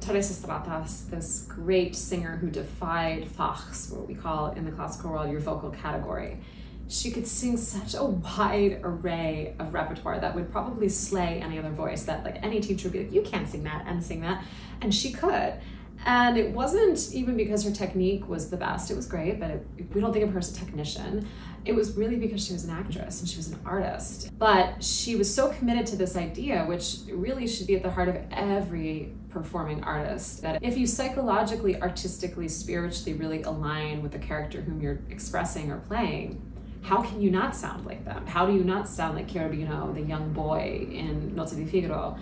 Teresa Stratas, this great singer who defied Fachs, what we call in the classical world your vocal category. She could sing such a wide array of repertoire that would probably slay any other voice, that like any teacher would be like, you can't sing that and sing that. And she could. And it wasn't even because her technique was the best. It was great, but we don't think of her as a technician. It was really because she was an actress and she was an artist. But she was so committed to this idea, which really should be at the heart of every performing artist, that if you psychologically, artistically, spiritually really align with the character whom you're expressing or playing, how can you not sound like them? How do you not sound like Cherubino, the young boy in Nozze di Figaro?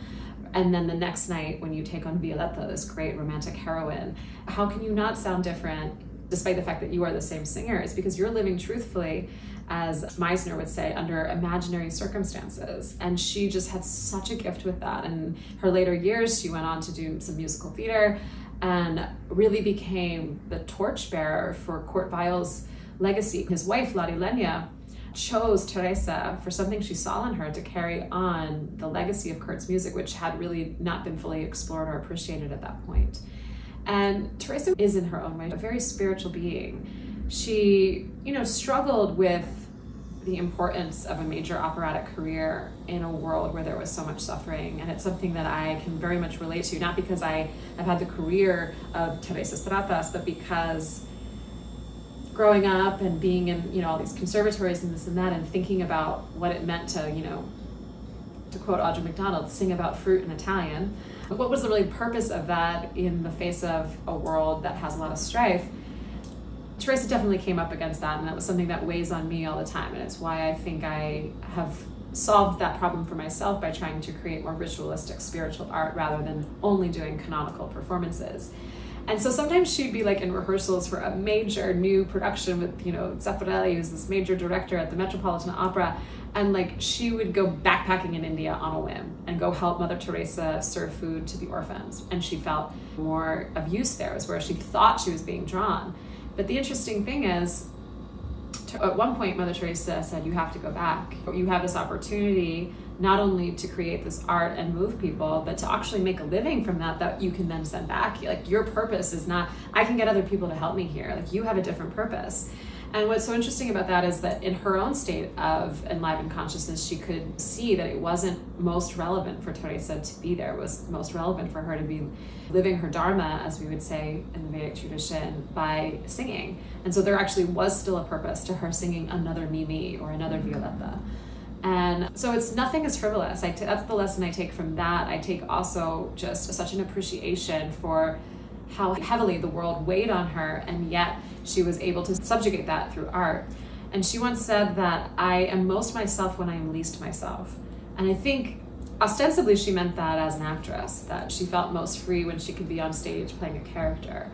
And then the next night when you take on Violetta, this great romantic heroine, how can you not sound different despite the fact that you are the same singer? It's because you're living truthfully, as Meisner would say, under imaginary circumstances. And she just had such a gift with that. And her later years, she went on to do some musical theater and really became the torchbearer for Kurt Weill's legacy. His wife, Larilenia, chose Teresa for something she saw in her to carry on the legacy of Kurt's music, which had really not been fully explored or appreciated at that point. And Teresa is in her own way a very spiritual being. She, struggled with the importance of a major operatic career in a world where there was so much suffering. And it's something that I can very much relate to, not because I've had the career of Teresa Stratas, but because growing up and being in all these conservatories and this and that, and thinking about what it meant to quote Audra McDonald, sing about fruit in Italian. What was the really purpose of that in the face of a world that has a lot of strife? Teresa definitely came up against that, and that was something that weighs on me all the time, and it's why I think I have solved that problem for myself by trying to create more ritualistic spiritual art rather than only doing canonical performances. And so sometimes she'd be like in rehearsals for a major new production with, Zeffirelli, who's this major director at the Metropolitan Opera, and like she would go backpacking in India on a whim and go help Mother Teresa serve food to the orphans. And she felt more of use there, was where she thought she was being drawn. But the interesting thing is, at one point, Mother Teresa said, you have to go back. You have this opportunity not only to create this art and move people, but to actually make a living from that you can then send back. Like, your purpose is not, I can get other people to help me here. Like, you have a different purpose. And what's so interesting about that is that in her own state of enlivened consciousness, she could see that it wasn't most relevant for Teresa to be there. It was most relevant for her to be living her dharma, as we would say in the Vedic tradition, by singing. And so there actually was still a purpose to her singing another Mimi or another Violetta. And so nothing is frivolous. That's the lesson I take from that. I take also just such an appreciation for how heavily the world weighed on her, and yet she was able to subjugate that through art. And she once said that I am most myself when I am least myself. And I think ostensibly she meant that as an actress, that she felt most free when she could be on stage playing a character.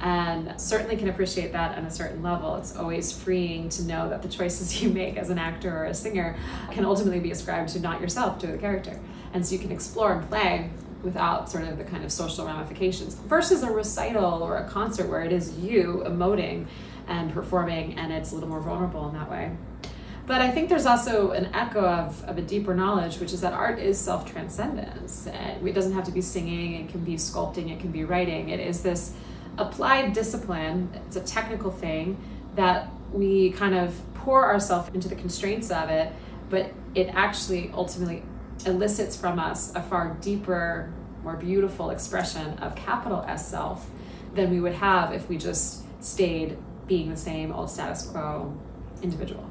And certainly can appreciate that on a certain level. It's always freeing to know that the choices you make as an actor or a singer can ultimately be ascribed to not yourself, to the character. And so you can explore and play without sort of the kind of social ramifications, versus a recital or a concert where it is you emoting and performing, and it's a little more vulnerable in that way. But I think there's also an echo of a deeper knowledge, which is that art is self-transcendence. It doesn't have to be singing, it can be sculpting, it can be writing. It is this applied discipline, it's a technical thing that we kind of pour ourselves into the constraints of it, but it actually ultimately elicits from us a far deeper, more beautiful expression of capital S self than we would have if we just stayed being the same old status quo individual.